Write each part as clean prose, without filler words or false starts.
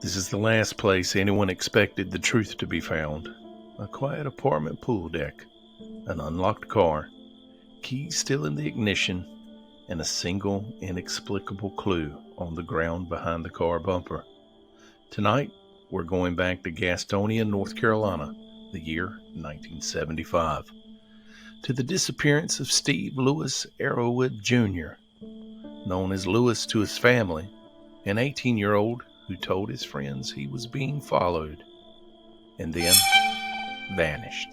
This is the last place anyone expected the truth to be found. A quiet apartment pool deck, an unlocked car, keys still in the ignition, and a single inexplicable clue on the ground behind the car bumper. Tonight, we're going back to Gastonia, North Carolina, the year 1975, to the disappearance of Steve Lewis Arrowood Jr., known as Lewis to his family, an 18-year-old who told his friends he was being followed, and then vanished.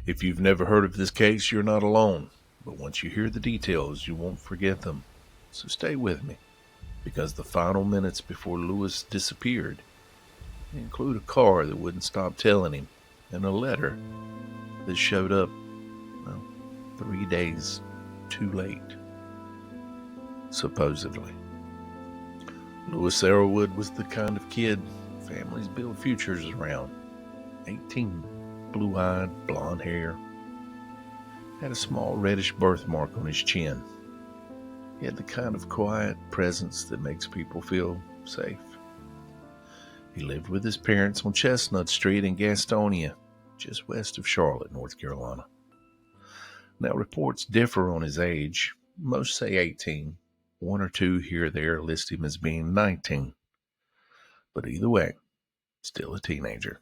If you've never heard of this case, you're not alone, but once you hear the details, you won't forget them. So stay with me, because the final minutes before Lewis disappeared include a car that wouldn't stop telling him, and a letter that showed up 3 days too late, supposedly. Lewis Arrowood was the kind of kid families build futures around. 18, blue-eyed, blonde hair, had a small reddish birthmark on his chin. He had the kind of quiet presence that makes people feel safe. He lived with his parents on Chestnut Street in Gastonia, just west of Charlotte, North Carolina. Now, reports differ on his age. Most say 18. One or two here or there list him as being 19. But either way, still a teenager.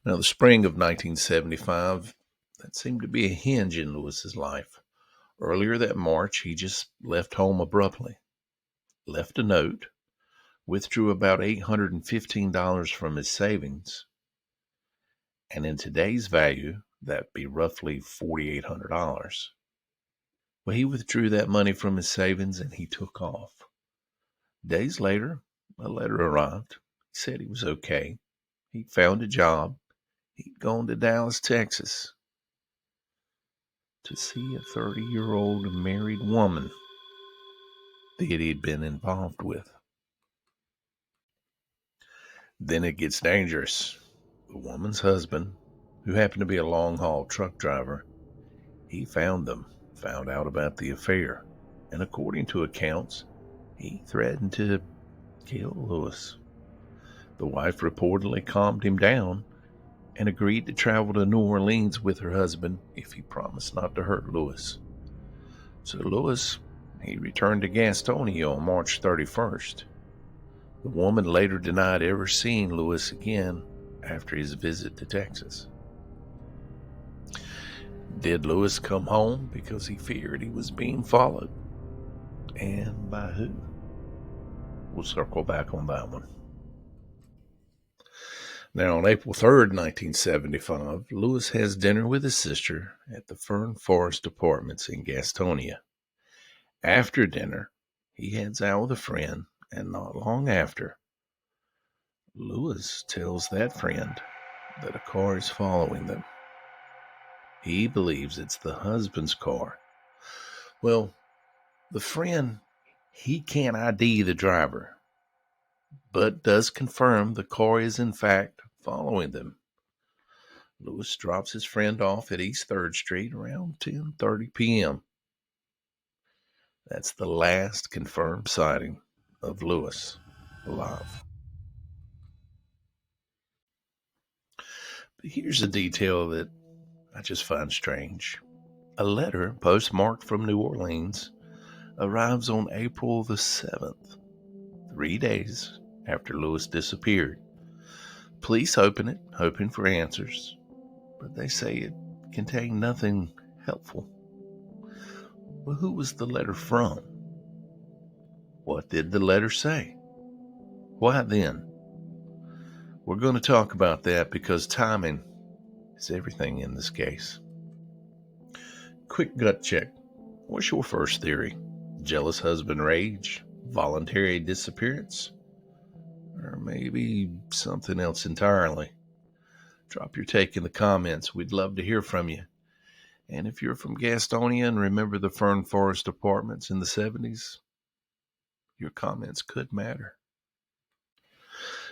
Now, the spring of 1975, that seemed to be a hinge in Lewis's life. Earlier that March, he just left home abruptly, left a note, withdrew about $815 from his savings, and in today's value, that'd be roughly $4,800. Well, he withdrew that money from his savings and he took off. Days later, a letter arrived. He said he was okay. He'd found a job. He'd gone to Dallas, Texas, to see a 30-year-old married woman that he'd been involved with. Then it gets dangerous. The woman's husband, who happened to be a long-haul truck driver, he found out about the affair, and according to accounts, he threatened to kill Lewis. The wife reportedly calmed him down and agreed to travel to New Orleans with her husband if he promised not to hurt Lewis. So Lewis, he returned to Gastonia on March 31st. The woman later denied ever seeing Lewis again after his visit to Texas. Did Lewis come home because he feared he was being followed? And by who? We'll circle back on that one. Now, on April 3rd, 1975, Lewis has dinner with his sister at the Fern Forest Apartments in Gastonia. After dinner, he heads out with a friend, and not long after, Lewis tells that friend that a car is following them. He believes it's the husband's car. Well, the friend, he can't ID the driver, but does confirm the car is in fact following them. Lewis drops his friend off at East 3rd Street around 10:30 p.m. That's the last confirmed sighting of Lewis alive. But here's a detail that I just find strange. A letter postmarked from New Orleans arrives on April the 7th, 3 days after Lewis disappeared. Police open it, hoping for answers, but they say it contained nothing helpful. Well, who was the letter from? What did the letter say? Why then? We're going to talk about that because timing is everything in this case. Quick gut check. What's your first theory? Jealous husband rage? Voluntary disappearance? Or maybe something else entirely? Drop your take in the comments. We'd love to hear from you. And if you're from Gastonia and remember the Fern Forest Apartments in the 70s, your comments could matter.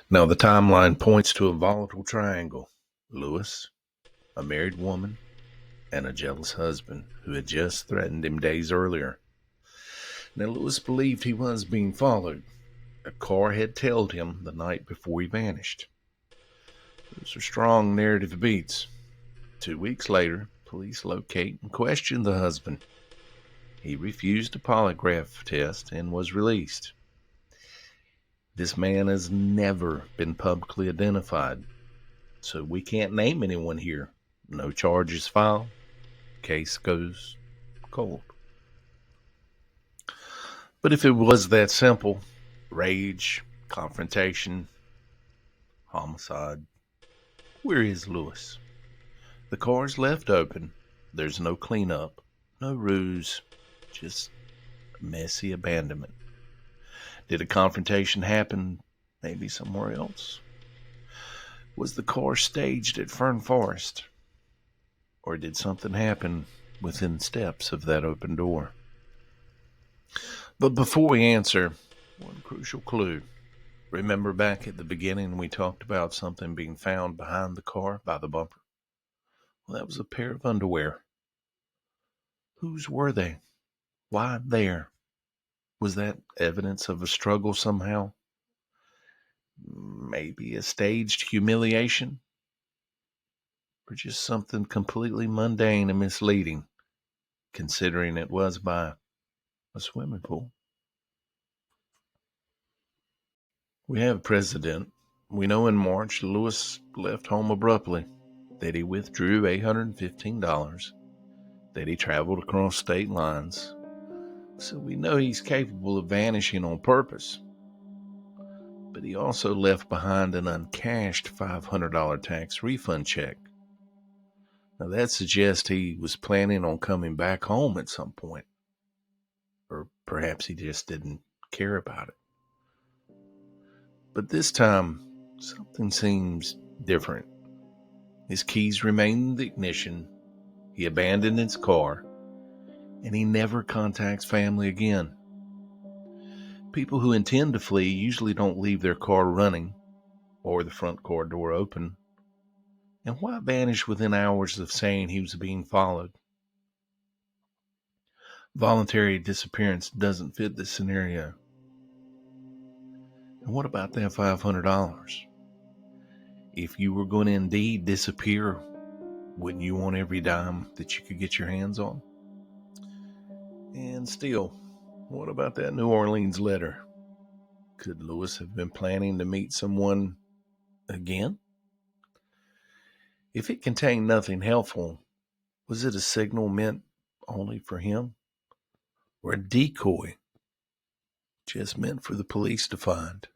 Now, the timeline points to a volatile triangle. Lewis, a married woman, and a jealous husband who had just threatened him days earlier. Now, Lewis believed he was being followed. A car had tailed him the night before he vanished. Those are strong narrative beats. 2 weeks later, police locate and question the husband. He refused a polygraph test and was released. This man has never been publicly identified, so we can't name anyone here. No charges filed. Case goes cold. But if it was that simple, rage, confrontation, homicide, where is Lewis? The car's left open. There's no cleanup, no ruse, just messy abandonment. Did a confrontation happen maybe somewhere else? Was the car staged at Fern Forest? Or did something happen within steps of that open door? But before we answer, one crucial clue. Remember back at the beginning we talked about something being found behind the car by the bumper? Well, that was a pair of underwear. Whose were they? Why there? Was that evidence of a struggle somehow? Maybe a staged humiliation? Or just something completely mundane and misleading, considering it was by a swimming pool? We have a precedent. We know in March Lewis left home abruptly, that he withdrew $815, that he traveled across state lines. So we know he's capable of vanishing on purpose. But he also left behind an uncashed $500 tax refund check. Now that suggests he was planning on coming back home at some point. Or perhaps he just didn't care about it. But this time, something seems different. His keys remain in the ignition. He abandoned his car. And he never contacts family again. People who intend to flee usually don't leave their car running or the front car door open. And why vanish within hours of saying he was being followed? Voluntary disappearance doesn't fit this scenario. And what about that $500? If you were going to indeed disappear, wouldn't you want every dime that you could get your hands on? And still, what about that New Orleans letter? Could Lewis have been planning to meet someone again? If it contained nothing helpful, was it a signal meant only for him? Or a decoy just meant for the police to find?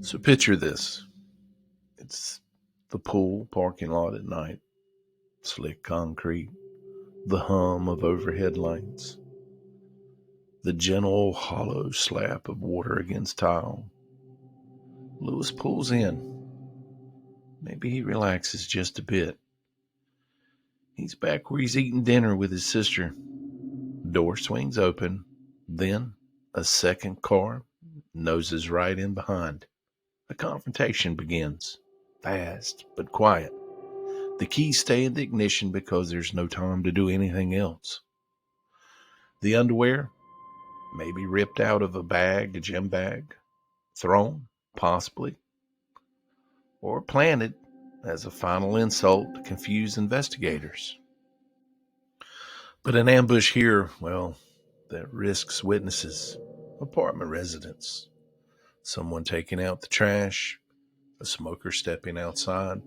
So picture this. It's the pool parking lot at night. Slick concrete. The hum of overhead lights. The gentle hollow slap of water against tile. Lewis pulls in. Maybe he relaxes just a bit. He's back where he's eating dinner with his sister. The door swings open. Then a second car noses right in behind. A confrontation begins. Fast but quiet. The keys stay in the ignition because there's no time to do anything else. The underwear may be ripped out of a gym bag, thrown, possibly, or planted as a final insult to confuse investigators. But an ambush here, well, that risks witnesses, apartment residents, someone taking out the trash, a smoker stepping outside.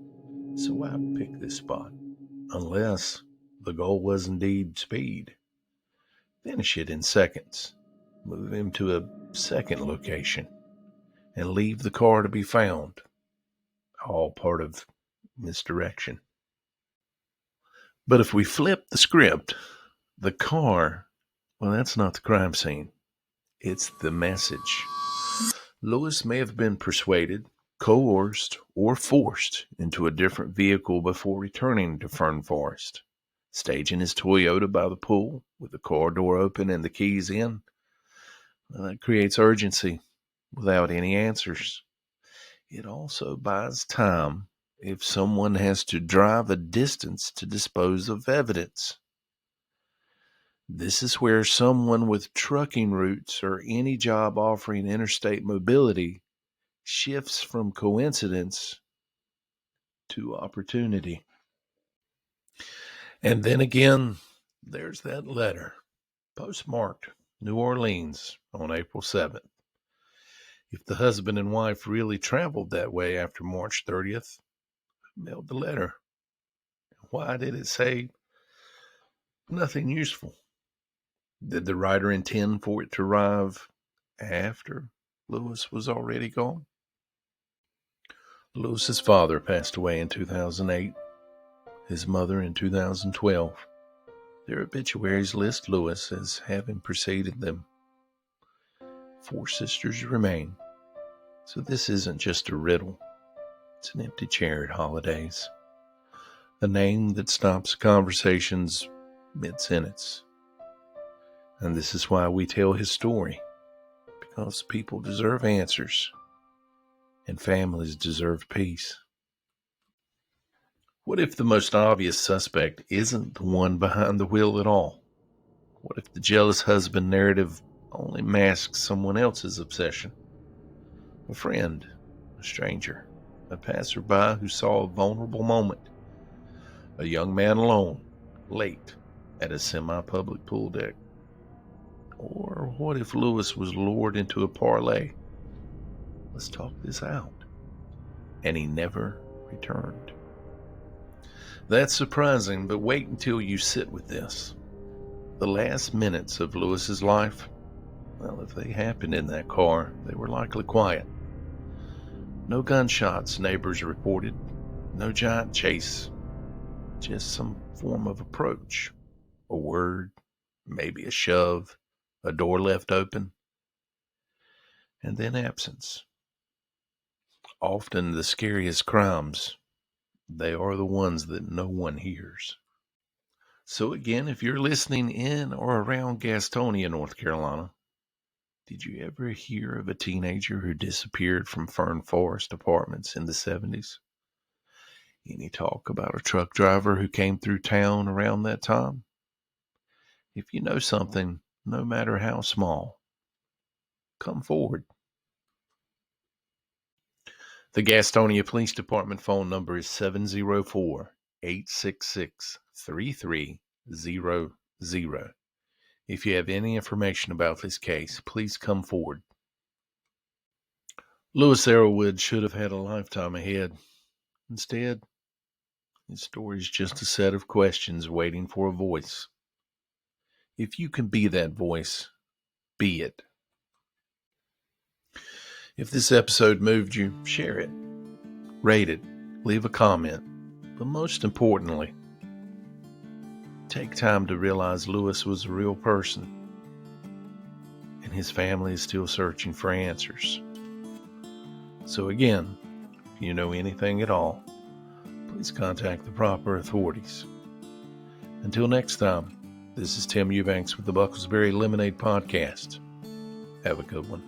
So why pick this spot? Unless the goal was indeed speed. Finish it in seconds. Move him to a second location and leave the car to be found. All part of misdirection. But if we flip the script, the car, well, that's not the crime scene. It's the message. Lewis may have been persuaded, coerced, or forced into a different vehicle before returning to Fern Forest. Staging his Toyota by the pool with the car door open and the keys in, well, that creates urgency without any answers. It also buys time if someone has to drive a distance to dispose of evidence. This is where someone with trucking roots or any job offering interstate mobility shifts from coincidence to opportunity. And then again, there's that letter, postmarked New Orleans on April 7th. If the husband and wife really traveled that way after March 30th, who mailed the letter? Why did it say nothing useful? Did the writer intend for it to arrive after Lewis was already gone? Lewis's father passed away in 2008, his mother in 2012. Their obituaries list Lewis as having preceded them. 4 sisters remain, so this isn't just a riddle. It's an empty chair at holidays. A name that stops conversations mid-sentence. And this is why we tell his story, because people deserve answers, and families deserve peace. What if the most obvious suspect isn't the one behind the wheel at all? What if the jealous husband narrative only masks someone else's obsession? A friend, a stranger, a passerby who saw a vulnerable moment, a young man alone, late at a semi-public pool deck. Or what if Lewis was lured into a parlay? Let's talk this out. And he never returned. That's surprising, but wait until you sit with this. The last minutes of Lewis's life, well, if they happened in that car, they were likely quiet. No gunshots, neighbors reported. No giant chase. Just some form of approach. A word, maybe a shove, a door left open, and then absence. Often the scariest crimes, they are the ones that no one hears. So again, if you're listening in or around Gastonia, North Carolina, did you ever hear of a teenager who disappeared from Fern Forest Apartments in the 70s? Any talk about a truck driver who came through town around that time? If you know something, no matter how small, come forward. The Gastonia Police Department phone number is 704-866-3300. If you have any information about this case, please come forward. Lewis Arrowood should have had a lifetime ahead. Instead, his story is just a set of questions waiting for a voice. If you can be that voice, be it. If this episode moved you, share it, rate it, leave a comment, but most importantly, take time to realize Lewis was a real person, and his family is still searching for answers. So again, if you know anything at all, please contact the proper authorities. Until next time, this is Tim Eubanks with the BucklesBerry Lemonade Podcast. Have a good one.